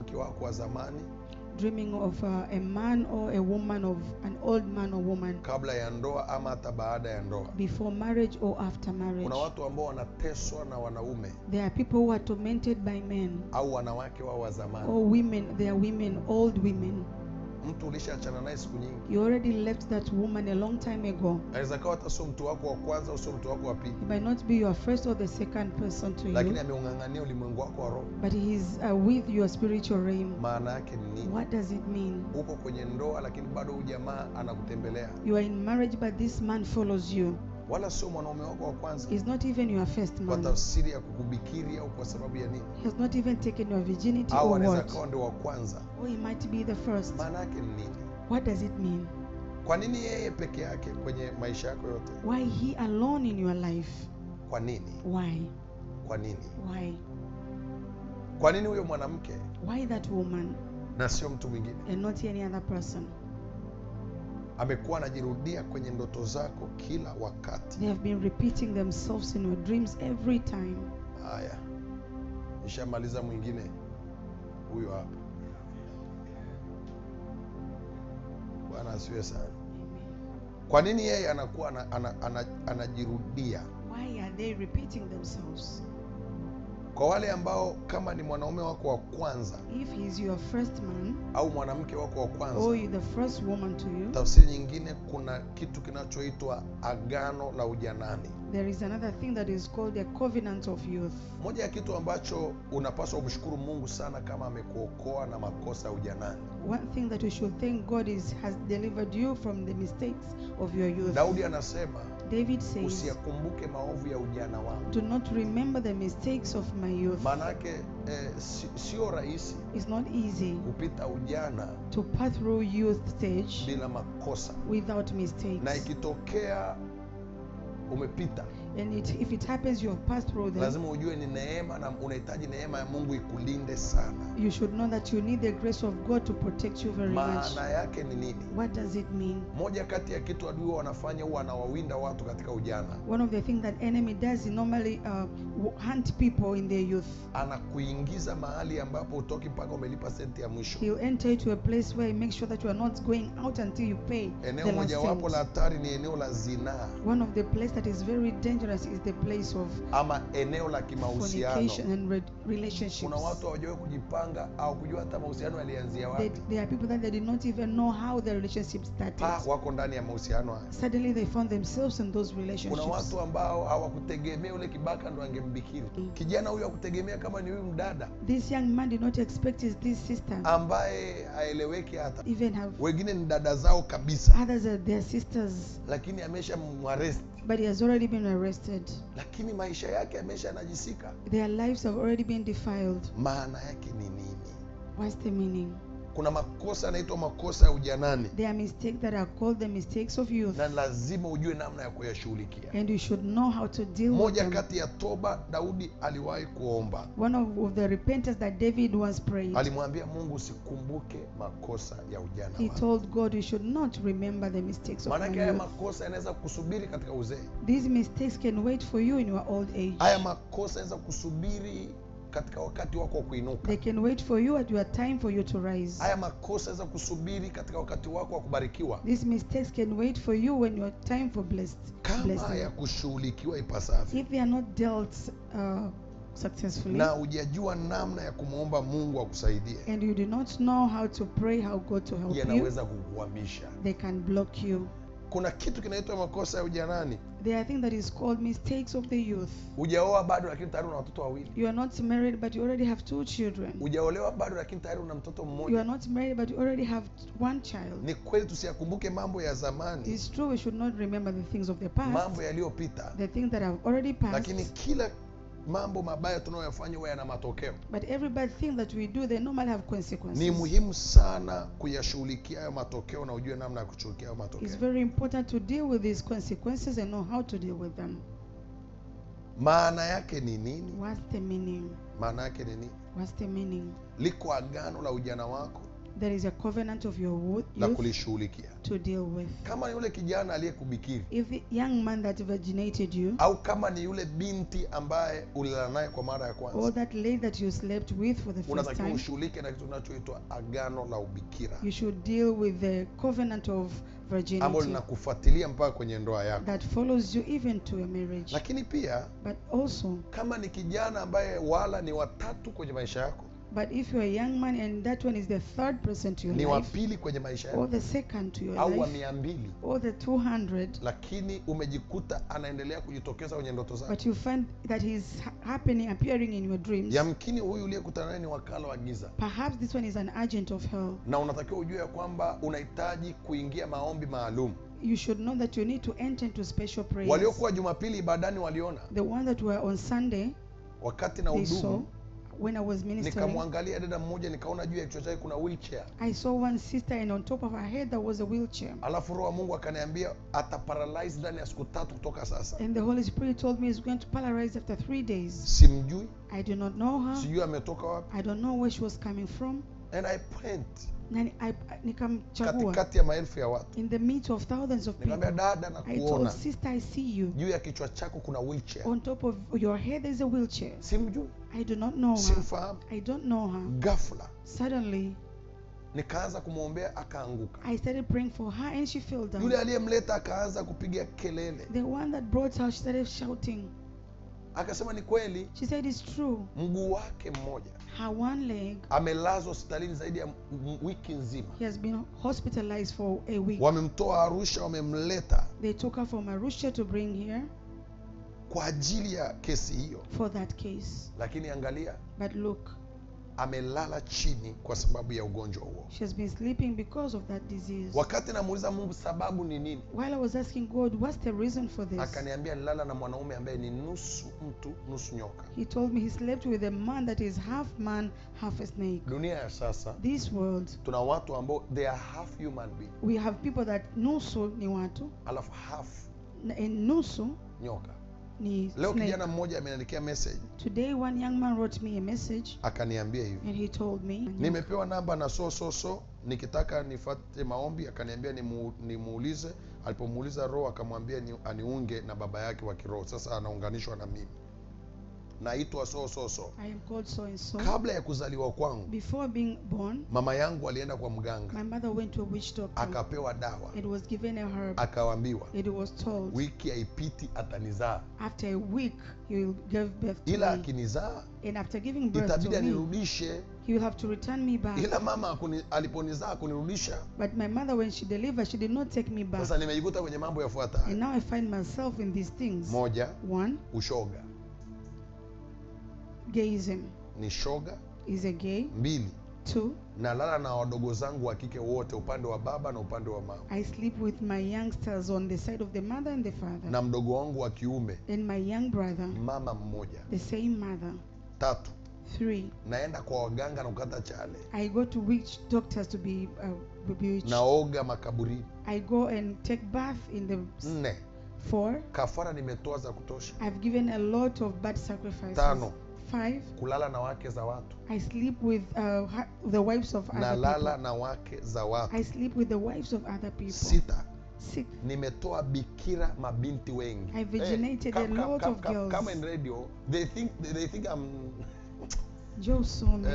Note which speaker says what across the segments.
Speaker 1: wako wa zamani,
Speaker 2: dreaming of a man or a woman, of an old man or woman,
Speaker 1: kabla ya ndoa ama hata baada ya ndoa.
Speaker 2: before marriage or after marriage.
Speaker 1: Kuna watu ambao wanateswa na wanaume
Speaker 2: There are people who are tormented by men
Speaker 1: au wanawake wao wa zamani.
Speaker 2: or women. They are women, old women.
Speaker 1: Mtu ulishaachana naye siku nyingi.
Speaker 2: You already left that woman a long time ago.
Speaker 1: Anaweza kuwa hata sio mtu wako wa kwanza au sio mtu wako wa pili,
Speaker 2: He might not be your first or the second person to
Speaker 1: lakini
Speaker 2: you,
Speaker 1: ameungangania ulimwengu wako wa roho.
Speaker 2: but he is with your spiritual realm.
Speaker 1: Maana yake ni nini?
Speaker 2: What does it mean?
Speaker 1: Uko kwenye ndoa lakini bado huyu jamaa anakutembelea.
Speaker 2: You are in marriage, but this man follows you.
Speaker 1: Wala sio mwanaume wako wa kwanza.
Speaker 2: He's not even your first
Speaker 1: Kwa
Speaker 2: man.
Speaker 1: tafsiri ya kukubikiri au kwa sababu ya nini?
Speaker 2: He has not even taken your virginity
Speaker 1: Au
Speaker 2: or
Speaker 1: anaweza
Speaker 2: what.
Speaker 1: kuwa ndio wa kwanza.
Speaker 2: Or he might be the first.
Speaker 1: Maana yake ni nini?
Speaker 2: What does it mean?
Speaker 1: Kwa nini yeye peke yake kwenye maisha yako yote?
Speaker 2: Why he alone in your life?
Speaker 1: Kwa nini?
Speaker 2: Why?
Speaker 1: Kwa nini?
Speaker 2: Why?
Speaker 1: Kwa nini huyo mwanamke
Speaker 2: Why that woman
Speaker 1: na sio mtu mwingine?
Speaker 2: and not any other person?
Speaker 1: Amekuwa anajirudia kwenye ndoto zako kila wakati.
Speaker 2: They have been repeating themselves in your dreams every time.
Speaker 1: Haya, nishamaliza mwingine, huyo hapa. Bwana asiwe sana. Kwa nini yeye anakuwa anajirudia?
Speaker 2: Why are they repeating themselves?
Speaker 1: Kwa wale ambao kama ni mwanaume wako wa kwanza
Speaker 2: If he's your first man
Speaker 1: au mwanamke wako wa
Speaker 2: or
Speaker 1: kwanza,
Speaker 2: you're the first woman to you,
Speaker 1: tafsiri nyingine, kuna kitu kinachoitwa agano la ujanani.
Speaker 2: there is another thing that is called the covenant of youth.
Speaker 1: Moja ya kitu ambacho unapaswa kumshukuru Mungu sana kama amekuokoa na makosa ya ujanani.
Speaker 2: One thing that you should thank God is has delivered you from the mistakes of your youth.
Speaker 1: Daudi anasema,
Speaker 2: David says,
Speaker 1: usiyakumbuke maovu ya ujana wangu.
Speaker 2: do not remember the mistakes of my youth.
Speaker 1: Maana yake sio rahisi
Speaker 2: It's not easy
Speaker 1: kupita ujana
Speaker 2: to pass through youth stage
Speaker 1: bila makosa,
Speaker 2: without mistakes.
Speaker 1: na ikitokea umepita,
Speaker 2: And if it happens you have passed through them,
Speaker 1: lazima ujue ni neema na unahitaji neema ya Mungu ikulinde sana.
Speaker 2: you should know that you need the grace of God to protect you very much.
Speaker 1: Maana yake ni nini?
Speaker 2: What does it mean?
Speaker 1: Moja kati ya kitu adui wanafanya huwa anawawinda watu katika ujana.
Speaker 2: One of the things that enemy does is normally hunt people in their youth.
Speaker 1: Anakuingiza mahali ambapo utoki mpaka umelipa senti ya mwisho.
Speaker 2: He'll enter to a place where he makes sure that you are not going out until you pay
Speaker 1: Eneo
Speaker 2: the last
Speaker 1: mojawapo la
Speaker 2: cent.
Speaker 1: hatari ni eneo la zinaa,
Speaker 2: One of the places that is very dangerous is the place of
Speaker 1: ama eneo la kimahusiano.
Speaker 2: fornication and relationships.
Speaker 1: Kuna watu hawajawahi kujipanga au kujua hata mahusiano yalianzia wapi.
Speaker 2: There are people that they did not even know how the relationship started.
Speaker 1: Wako ndani ya mahusiano haya.
Speaker 2: Suddenly they found themselves in those
Speaker 1: Kuna
Speaker 2: relationships.
Speaker 1: watu ambao hawakutegemea ule kibaka ndo angembikiri. Kijana huyu hakutegemea kama ni huyu mdada
Speaker 2: This young man did not expect this sister
Speaker 1: ambaye haeleweki hata.
Speaker 2: even have,
Speaker 1: Wengine ni dada zao kabisa,
Speaker 2: others are their sisters,
Speaker 1: lakini amesha mwarest,
Speaker 2: but he has already been arrested.
Speaker 1: lakini maisha yake amesha najisika.
Speaker 2: Their lives have already been defiled.
Speaker 1: Maana yake ni nini?
Speaker 2: What's the meaning?
Speaker 1: Kuna makosa yanaitwa makosa ya ujanani,
Speaker 2: There are mistakes that are called the mistakes of youth,
Speaker 1: na lazima ujue namna ya kuyashughulikia.
Speaker 2: and you should know how to deal with
Speaker 1: Moja
Speaker 2: them.
Speaker 1: kati ya toba Daudi aliwahi kuomba,
Speaker 2: One of the repentance that David once prayed,
Speaker 1: alimwambia Mungu, usikumbuke makosa ya ujana
Speaker 2: he
Speaker 1: wangu.
Speaker 2: told God, you should not remember the mistakes of
Speaker 1: Maana
Speaker 2: my
Speaker 1: haya
Speaker 2: youth.
Speaker 1: makosa yanaweza kusubiri katika uzee.
Speaker 2: These mistakes can wait for you in your old age.
Speaker 1: Haya makosa yanaweza kusubiri katika wakati wako wa kuinuka.
Speaker 2: They can wait for you at your time for you to rise.
Speaker 1: Haya makosa yanaweza kusubiri katika wakati wako wa kubarikiwa,
Speaker 2: These mistakes can wait for you when your time for
Speaker 1: kama
Speaker 2: blessing.
Speaker 1: ya kushughulikiwa ipasavyo,
Speaker 2: If they are not dealt successfully,
Speaker 1: na hujajua namna ya kumwomba Mungu akusaidie,
Speaker 2: and you do not know how to pray, how God to help you,
Speaker 1: yanaweza kukuhamisha.
Speaker 2: they can block you.
Speaker 1: Kuna kitu kinaitwa makosa ya ujanani.
Speaker 2: There are things that is called mistakes of the youth.
Speaker 1: Hujaoa bado lakini tayari una watoto wawili.
Speaker 2: You are not married, but you already have 2 children.
Speaker 1: Hujaolewa bado lakini tayari una mtoto
Speaker 2: You
Speaker 1: mmoja.
Speaker 2: are not married, but you already have 1 child.
Speaker 1: Ni kweli tusiyakumbuke mambo ya zamani,
Speaker 2: It's true we should not remember the things of the past,
Speaker 1: mambo yaliyopita,
Speaker 2: the things that have already passed.
Speaker 1: lakini kila mambo mabaya tunayoyafanya huwa yana matokeo.
Speaker 2: But every bad thing that we do, they normally have consequences.
Speaker 1: Ni muhimu sana kuyashughulikia hayo matokeo na ujue namna ya kushughulikia hayo matokeo.
Speaker 2: It's very important to deal with these consequences and know how to deal with them.
Speaker 1: Maana yake ni nini?
Speaker 2: What's the meaning?
Speaker 1: Maana yake ni nini?
Speaker 2: What's the meaning?
Speaker 1: Liko agano la ujana wako,
Speaker 2: there is a covenant of your
Speaker 1: la
Speaker 2: youth
Speaker 1: kulishughulikia.
Speaker 2: to deal with.
Speaker 1: Kama ni yule kijana aliyekubikiri,
Speaker 2: If the young man that virginated you,
Speaker 1: au kama ni yule binti ambaye ulilala naye kwa mara ya
Speaker 2: or
Speaker 1: kwanza,
Speaker 2: that lady that you slept with for the first
Speaker 1: unatakiwa
Speaker 2: time,
Speaker 1: ushughulike na kitu kinachoitwa agano la ubikira,
Speaker 2: you should deal with the covenant of
Speaker 1: ambalo
Speaker 2: virginity
Speaker 1: linakufuatilia mpaka kwenye ndoa yako.
Speaker 2: that follows you even to a marriage.
Speaker 1: Lakini pia
Speaker 2: But also,
Speaker 1: kama ni kijana ambaye wala ni watatu kwenye maisha yako,
Speaker 2: but if you're a young man and that one is the third person to your
Speaker 1: ni wa
Speaker 2: life,
Speaker 1: pili kwenye maisha
Speaker 2: or
Speaker 1: yako,
Speaker 2: the second to your
Speaker 1: au wa
Speaker 2: life,
Speaker 1: 200,
Speaker 2: or the 200,
Speaker 1: lakini umejikuta anaendelea kujitokeza kwenye ndoto zako,
Speaker 2: but you find that he's happening, appearing in your dreams,
Speaker 1: yamkini huyu uliyekutana naye ni wakala wa giza,
Speaker 2: perhaps this one is an agent of hell.
Speaker 1: na unatakiwa ujue ya kwamba unahitaji kuingia maombi maalum.
Speaker 2: You should know that you need to enter into special prayers.
Speaker 1: Waliokuwa Jumapili ibadani waliona
Speaker 2: The one that were on Sunday,
Speaker 1: wakati na
Speaker 2: they saw
Speaker 1: hudumu,
Speaker 2: when I was ministering.
Speaker 1: nikamwangalia dada mmoja, nikaona juu ya kichwa chake kuna wheelchair.
Speaker 2: I saw one sister and on top of her head there was a wheelchair.
Speaker 1: Alafu Roho wa Mungu akaniambia ataparalyze ndani ya siku 3 kutoka sasa.
Speaker 2: And the Holy Spirit told me he's going to paralyze after 3 days.
Speaker 1: Simjui,
Speaker 2: I do not know her.
Speaker 1: sijui ametoka wapi.
Speaker 2: I don't know where she was coming from.
Speaker 1: And I went
Speaker 2: Na nikamchagua
Speaker 1: katikati ya maelfu ya watu,
Speaker 2: in the midst of thousands of people.
Speaker 1: nikamwambia dada, na
Speaker 2: I told
Speaker 1: kuona
Speaker 2: sister, I see you.
Speaker 1: juu ya kichwa chako kuna wheelchair.
Speaker 2: On top of your head there is a wheelchair.
Speaker 1: Simjui,
Speaker 2: I do not know her.
Speaker 1: simfahamu.
Speaker 2: I don't know her.
Speaker 1: Ghafla
Speaker 2: Suddenly,
Speaker 1: nikaanza kumwombea, akaanguka.
Speaker 2: I started praying for her and she fell down.
Speaker 1: Yule aliyemleta akaanza kupiga kelele,
Speaker 2: The one that brought her, she started shouting.
Speaker 1: akasema ni kweli,
Speaker 2: She said it's true.
Speaker 1: mguu wake mmoja
Speaker 2: Her one leg,
Speaker 1: amelazwa hospitalini zaidi ya wiki nzima.
Speaker 2: he has been hospitalized for a week.
Speaker 1: Wamemtoa Arusha, wamemleta
Speaker 2: They took her from Arusha to bring here
Speaker 1: kwa ajili ya kesi hiyo,
Speaker 2: for that case.
Speaker 1: lakini angalia,
Speaker 2: But look,
Speaker 1: amelala chini kwa sababu ya ugonjwa huo.
Speaker 2: she has been sleeping because of that disease.
Speaker 1: Wakati namuuliza Mungu sababu ni nini,
Speaker 2: While I was asking God, what's the reason for this?
Speaker 1: akaniambia nilala na mwanaume ambaye ni nusu mtu nusu nyoka.
Speaker 2: He told me he slept with a man that is half man, half a snake.
Speaker 1: Dunia ya sasa
Speaker 2: This world,
Speaker 1: tuna watu ambao they are half human being,
Speaker 2: we have people that nusu ni watu,
Speaker 1: alafu half
Speaker 2: and nusu
Speaker 1: nyoka.
Speaker 2: ni
Speaker 1: Leo
Speaker 2: snake.
Speaker 1: kijana mmoja ameniandikia message,
Speaker 2: Today one young man wrote me a message
Speaker 1: akaniambia hivi,
Speaker 2: and he told me,
Speaker 1: nimepewa namba na so nikitaka nifuate maombi. Akaniambia nimuulize. Alipomuuliza Roho akamwambia aniunge na baba yake wa kiroho. Sasa anaunganishwa na mimi, naitwa so.
Speaker 2: I am called so and so.
Speaker 1: Kabla ya kuzaliwa kwangu,
Speaker 2: Before being born,
Speaker 1: mama yangu alienda kwa mganga,
Speaker 2: my mother went to a witch doctor.
Speaker 1: akapewa dawa,
Speaker 2: It was given a herb.
Speaker 1: akawaambiwa
Speaker 2: It was told
Speaker 1: wiki haipiti atanizaa,
Speaker 2: after a week he will give birth to
Speaker 1: ila
Speaker 2: me.
Speaker 1: akinizaa
Speaker 2: And after giving birth
Speaker 1: itabidi
Speaker 2: to me,
Speaker 1: anirudishe.
Speaker 2: he will have to return me back.
Speaker 1: Ila mama aliponizaa kunirudisha.
Speaker 2: But my mother, when she delivered, she did not take me back.
Speaker 1: Sasa nimejikuta kwenye mambo
Speaker 2: And
Speaker 1: yafuatayo.
Speaker 2: now I find myself in these things.
Speaker 1: Moja,
Speaker 2: One,
Speaker 1: ushoga,
Speaker 2: gayism
Speaker 1: ni shoga.
Speaker 2: is a gay.
Speaker 1: 2,
Speaker 2: Two,
Speaker 1: nalala na wadogo zangu wa kike wote, upande wa baba na upande wa mama,
Speaker 2: I sleep with my youngsters on the side of the mother and the father.
Speaker 1: na mdogo wangu wa kiume
Speaker 2: And my young brother,
Speaker 1: mama mmoja.
Speaker 2: the same mother.
Speaker 1: 3,
Speaker 2: Three,
Speaker 1: naenda kwa waganga na kukata chale,
Speaker 2: I go to witch doctors to be bewitched.
Speaker 1: naoga makaburini.
Speaker 2: I go and take bath in the
Speaker 1: 4,
Speaker 2: 4.
Speaker 1: kafara nimetoa za kutosha.
Speaker 2: I've given a lot of bad sacrifices.
Speaker 1: 5,
Speaker 2: 5.
Speaker 1: kulala na wake za watu,
Speaker 2: I sleep with the wives of other
Speaker 1: nalala
Speaker 2: people.
Speaker 1: na wake za watu.
Speaker 2: I sleep with the wives of other people.
Speaker 1: 6,
Speaker 2: 6.
Speaker 1: nimetoa bikira mabinti wengi.
Speaker 2: I virginated a lot of girls.
Speaker 1: Kama in radio they think I'm
Speaker 2: Joe saw me.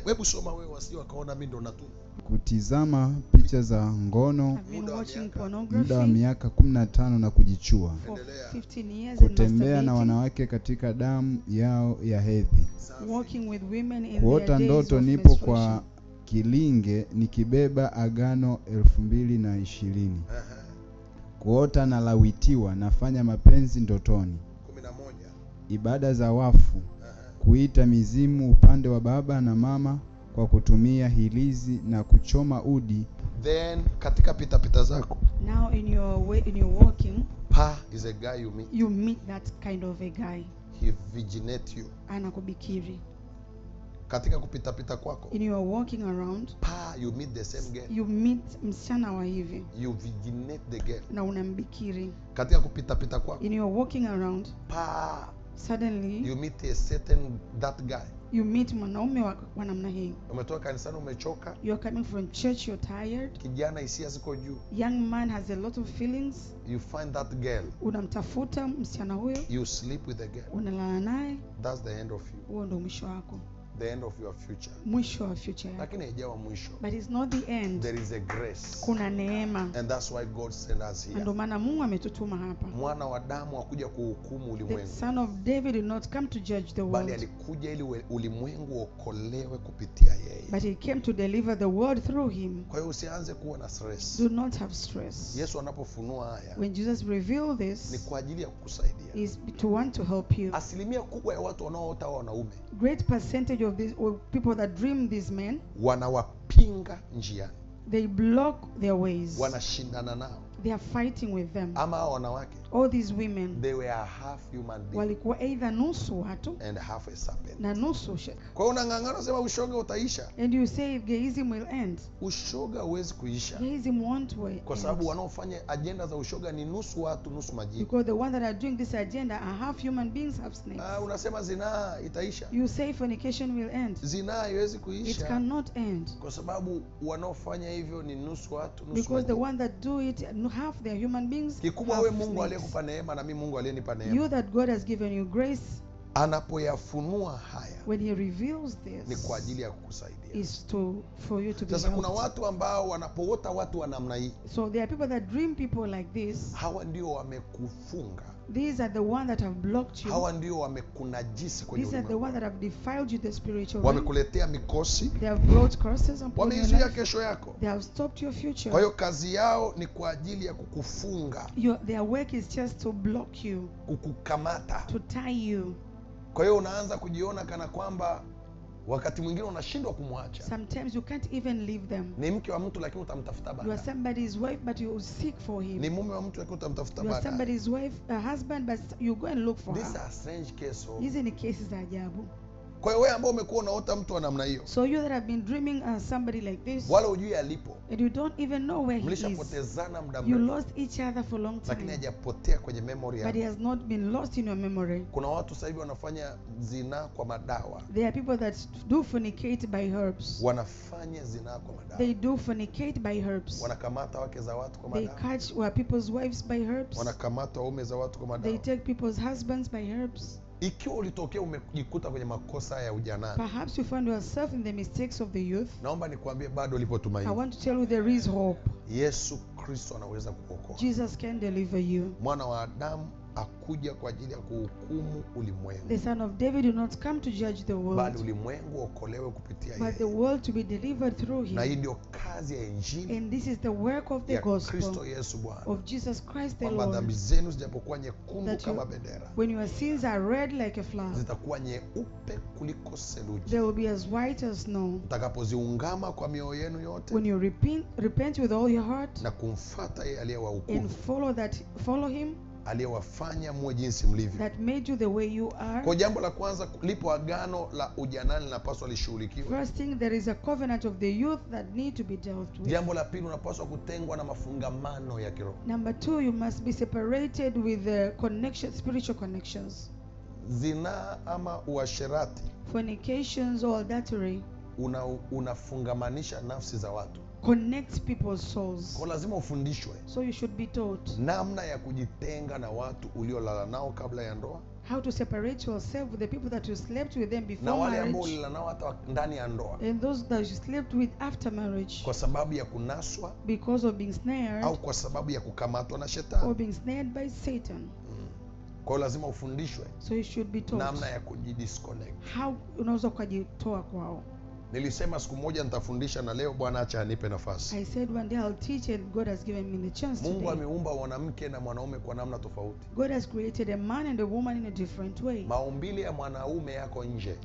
Speaker 1: hebu soma wewe, wasio wakaona mimi ndo natuma.
Speaker 3: Kutizama picha za ngono
Speaker 2: I've been watching
Speaker 3: muda wa
Speaker 2: pornography
Speaker 3: miaka 15 na kujichua,
Speaker 2: for
Speaker 1: Endelea.
Speaker 2: 15 years and
Speaker 3: kutembea na
Speaker 2: masturbating,
Speaker 3: wanawake katika damu yao ya hedhi,
Speaker 2: walking with women in their
Speaker 3: kuota
Speaker 2: days
Speaker 3: ndoto
Speaker 2: of
Speaker 3: nipo
Speaker 2: menstruation.
Speaker 3: kwa kilinge nikibeba agano 2020, kuota na lawitiwa nafanya mapenzi ndotoni,
Speaker 1: 11,
Speaker 3: ibada za wafu, kuita mizimu upande wa baba na mama kwa kutumia hilizi na kuchoma udi.
Speaker 1: then katika pita zako,
Speaker 2: Now in your way, in your walking,
Speaker 1: pa is a guy
Speaker 2: you meet that kind of a guy.
Speaker 1: he virginate you.
Speaker 2: Anakubikiri.
Speaker 1: Katika kupita kwako,
Speaker 2: In your walking around,
Speaker 1: pa you meet the same girl,
Speaker 2: you meet msichana wa hivi
Speaker 1: you virginate the girl.
Speaker 2: na unambikiri.
Speaker 1: Katika kupita kwako,
Speaker 2: In your walking around,
Speaker 1: pa
Speaker 2: suddenly
Speaker 1: you meet a certain that guy,
Speaker 2: You meet mwanaume wa namna hii.
Speaker 1: Umetoka kanisani umechoka,
Speaker 2: You are coming from church, you're tired.
Speaker 1: kijana hisia ziko juu.
Speaker 2: Young man has a lot of feelings.
Speaker 1: You find that girl,
Speaker 2: Unamtafuta msichana huyo,
Speaker 1: you sleep with the girl.
Speaker 2: unalala naye.
Speaker 1: That's the end of you,
Speaker 2: Huo ndio mwisho wako,
Speaker 1: the end of your future.
Speaker 2: mwisho wa future yako.
Speaker 1: Lakini haijawa mwisho.
Speaker 2: But it's not the end.
Speaker 1: There is a grace,
Speaker 2: Kuna neema,
Speaker 1: and that's why God sent us
Speaker 2: na
Speaker 1: here.
Speaker 2: ndio maana Mungu ametutuma hapa.
Speaker 1: Mwana wa damu hakuja kuhukumu
Speaker 2: The
Speaker 1: ulimwengu,
Speaker 2: son of David did not come to judge the
Speaker 1: bali
Speaker 2: world,
Speaker 1: alikuja ili ulimwengu uokolewe kupitia yeye.
Speaker 2: but he came to deliver the world through him.
Speaker 1: Kwa hiyo usianze kuwa na stress.
Speaker 2: Do not have stress.
Speaker 1: Yesu anapofunua haya
Speaker 2: When Jesus revealed
Speaker 1: ni
Speaker 2: this,
Speaker 1: kwa ajili ya kukusaidia.
Speaker 2: is to want to help you.
Speaker 1: Asilimia kubwa ya watu wanaoota wanaume
Speaker 2: Great percentage of these or people that dream these men,
Speaker 1: wanawapinga njiani,
Speaker 2: they block their ways.
Speaker 1: wanashindana nao.
Speaker 2: They are fighting with them.
Speaker 1: Ama hao wanawake,
Speaker 2: All these women
Speaker 1: they were half human being
Speaker 2: walikuwa either nusu watu
Speaker 1: and half a serpent.
Speaker 2: na nusu
Speaker 1: Kwa hiyo unang'ang'ana sema ushoga utaisha.
Speaker 2: and you say gayism will end.
Speaker 1: Ushoga huwezi kuisha,
Speaker 2: Gayism won't
Speaker 1: kwa sababu
Speaker 2: end.
Speaker 1: wanaofanya ajenda za ushoga ni nusu watu nusu majini.
Speaker 2: Because the ones that are doing this agenda are half human beings, half snakes.
Speaker 1: Unasema zinaa itaisha.
Speaker 2: You say fornication will end.
Speaker 1: Zinaa haiwezi
Speaker 2: It
Speaker 1: kuisha,
Speaker 2: cannot end.
Speaker 1: kwa sababu wanaofanya hivyo ni nusu watu nusu
Speaker 2: Because the
Speaker 1: majini.
Speaker 2: ones that do it, half they are human beings,
Speaker 1: Kikubwa
Speaker 2: half
Speaker 1: wewe Mungu
Speaker 2: snakes.
Speaker 1: aliyekupa neema na mimi Mungu aliyenipa
Speaker 2: You
Speaker 1: neema,
Speaker 2: that God has given you grace,
Speaker 1: anapoyafunua haya
Speaker 2: when he reveals
Speaker 1: ni kwa
Speaker 2: this,
Speaker 1: ajili ya kukusaidia.
Speaker 2: is for you to be
Speaker 1: Sasa kuna
Speaker 2: helped.
Speaker 1: watu ambao wanapoota watu wa namna hii,
Speaker 2: So there are people that dream people like this.
Speaker 1: hawa ndio wamekufunga,
Speaker 2: These are the ones that have blocked you.
Speaker 1: hawa ndio wamekunajisi kwenye
Speaker 2: These are the ones that
Speaker 1: ulimwengu,
Speaker 2: have defiled you the spiritual realm.
Speaker 1: wamekuletea mikosi,
Speaker 2: They have brought curses upon your
Speaker 1: wameizuia
Speaker 2: life.
Speaker 1: kesho yako.
Speaker 2: They have stopped your future.
Speaker 1: Kwa hiyo kazi yao ni kwa ajili ya kukufunga,
Speaker 2: Their work is just to block you,
Speaker 1: kukukamata.
Speaker 2: to tie you.
Speaker 1: Kwa hiyo unaanza kujiona kana kwamba wakati mwingine unashindwa kumwacha.
Speaker 2: Sometimes you can't even leave them.
Speaker 1: Ni mke wa mtu lakini utamtafuta
Speaker 2: You are
Speaker 1: baadaye.
Speaker 2: somebody's wife, but you seek for him.
Speaker 1: Ni mume wa mtu lakini utamtafuta
Speaker 2: You are
Speaker 1: baadaye.
Speaker 2: somebody's wife, a husband, but you go and look for
Speaker 1: These
Speaker 2: her.
Speaker 1: are strange cases.
Speaker 2: Hizi ni kesi za ajabu.
Speaker 1: Kwa hiyo wewe ambao umekuwa unaota mtu wa namna hiyo,
Speaker 2: So you that have been dreaming somebody like this,
Speaker 1: wala hujui alipo,
Speaker 2: and you don't even know where he is.
Speaker 1: mlishapotezana muda
Speaker 2: You
Speaker 1: mrefu,
Speaker 2: lost each other for a long
Speaker 1: lakini
Speaker 2: time,
Speaker 1: hajapotea kwenye memory
Speaker 2: but he
Speaker 1: yako.
Speaker 2: has not been lost in your memory.
Speaker 1: Kuna watu sasa hivi wanafanya zinaa kwa madawa,
Speaker 2: There are people that do fornicate by herbs.
Speaker 1: wanafanya zinaa kwa madawa,
Speaker 2: They do fornicate by herbs.
Speaker 1: wanakamata wake za watu kwa
Speaker 2: They
Speaker 1: madawa,
Speaker 2: catch people's wives by herbs.
Speaker 1: wanakamata waume za watu kwa
Speaker 2: They
Speaker 1: madawa.
Speaker 2: take people's husbands by herbs.
Speaker 1: Ikiwa ulitokea umejikuta kwenye makosa ya ujanani,
Speaker 2: Perhaps you find yourself in the mistakes of the youth.
Speaker 1: naomba nikwambie bado lipo
Speaker 2: I
Speaker 1: tumaini.
Speaker 2: want to tell you there is hope.
Speaker 1: Yesu Kristo anaweza kukuokoa.
Speaker 2: Jesus can deliver you.
Speaker 1: Mwana wa Adamu akuja kwa ajili ya kuhukumu ulimwengu,
Speaker 2: The son of David did not come to judge the
Speaker 1: bali
Speaker 2: world,
Speaker 1: ulimwengu uokolewe kupitia
Speaker 2: but the
Speaker 1: yeye.
Speaker 2: world to be delivered through
Speaker 1: Na hii
Speaker 2: him.
Speaker 1: ndio kazi ya Injili
Speaker 2: And this is the work of the
Speaker 1: ya
Speaker 2: gospel
Speaker 1: Kristo Yesu Bwana,
Speaker 2: of Jesus Christ the
Speaker 1: kwamba
Speaker 2: Lord.
Speaker 1: dhambi zenu zijapokuwa nyekundu
Speaker 2: That
Speaker 1: kama
Speaker 2: you-
Speaker 1: bendera,
Speaker 2: When your sins are red like a flag,
Speaker 1: zitakuwa nyeupe kuliko seluji
Speaker 2: they will be as white as snow.
Speaker 1: mtakapoziungama kwa mioyo yenu yote
Speaker 2: When you repent with all your heart
Speaker 1: na kumfuata yeye
Speaker 2: and
Speaker 1: aliyewahukumu,
Speaker 2: follow him
Speaker 1: aliyewafanya muwe jinsi mlivyo.
Speaker 2: that made you the way you are.
Speaker 1: Kwa jambo la kwanza, lipo agano la ujanani linapaswa lishughulikiwe.
Speaker 2: First thing, there is a covenant of the youth that need to be dealt with.
Speaker 1: Jambo la pili, unapaswa kutengwa na mafungamano ya kiroho.
Speaker 2: Number two, you must be separated with the spiritual connections.
Speaker 1: Zinaa ama uasherati
Speaker 2: Fornications or adultery
Speaker 1: unafungamanisha nafsi za watu,
Speaker 2: connects people's souls.
Speaker 1: kwa lazima ufundishwe
Speaker 2: So you should be taught
Speaker 1: namna ya kujitenga na watu uliolala nao kabla ya ndoa,
Speaker 2: how to separate yourself with the people that you slept with them
Speaker 1: na
Speaker 2: before
Speaker 1: wale ambao
Speaker 2: marriage,
Speaker 1: ulilala nao hata ndani ya ndoa,
Speaker 2: and those that you slept with after marriage,
Speaker 1: kwa sababu ya kunaswa
Speaker 2: because of being snared
Speaker 1: au kwa sababu ya kukamatwa na
Speaker 2: or
Speaker 1: shetani.
Speaker 2: being snared by Satan.
Speaker 1: Kwa hiyo lazima ufundishwe
Speaker 2: So you should be taught
Speaker 1: namna ya kujidisconnect.
Speaker 2: how unaweza ukajitoa kwao.
Speaker 1: Nilisema siku moja nitafundisha, na leo Bwana acha anipe nafasi.
Speaker 2: I said one day I'll teach, and God has given me the chance
Speaker 1: Mungu
Speaker 2: today.
Speaker 1: ameumba mwanamke na mwanaume kwa namna tofauti.
Speaker 2: God has created a man and a woman in a different way.
Speaker 1: Maumbile ya mwanaume yako nje,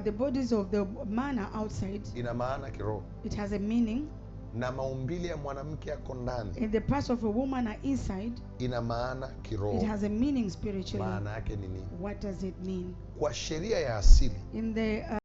Speaker 2: The bodies of the man are outside.
Speaker 1: ina maana kiroho,
Speaker 2: It has a meaning.
Speaker 1: na maumbile ya mwanamke yako ndani,
Speaker 2: And the parts of a woman are inside.
Speaker 1: ina maana
Speaker 2: It
Speaker 1: kiroho.
Speaker 2: has a meaning spiritually.
Speaker 1: Maana yake ni nini?
Speaker 2: What does it mean?
Speaker 1: Kwa sheria ya asili,
Speaker 2: In the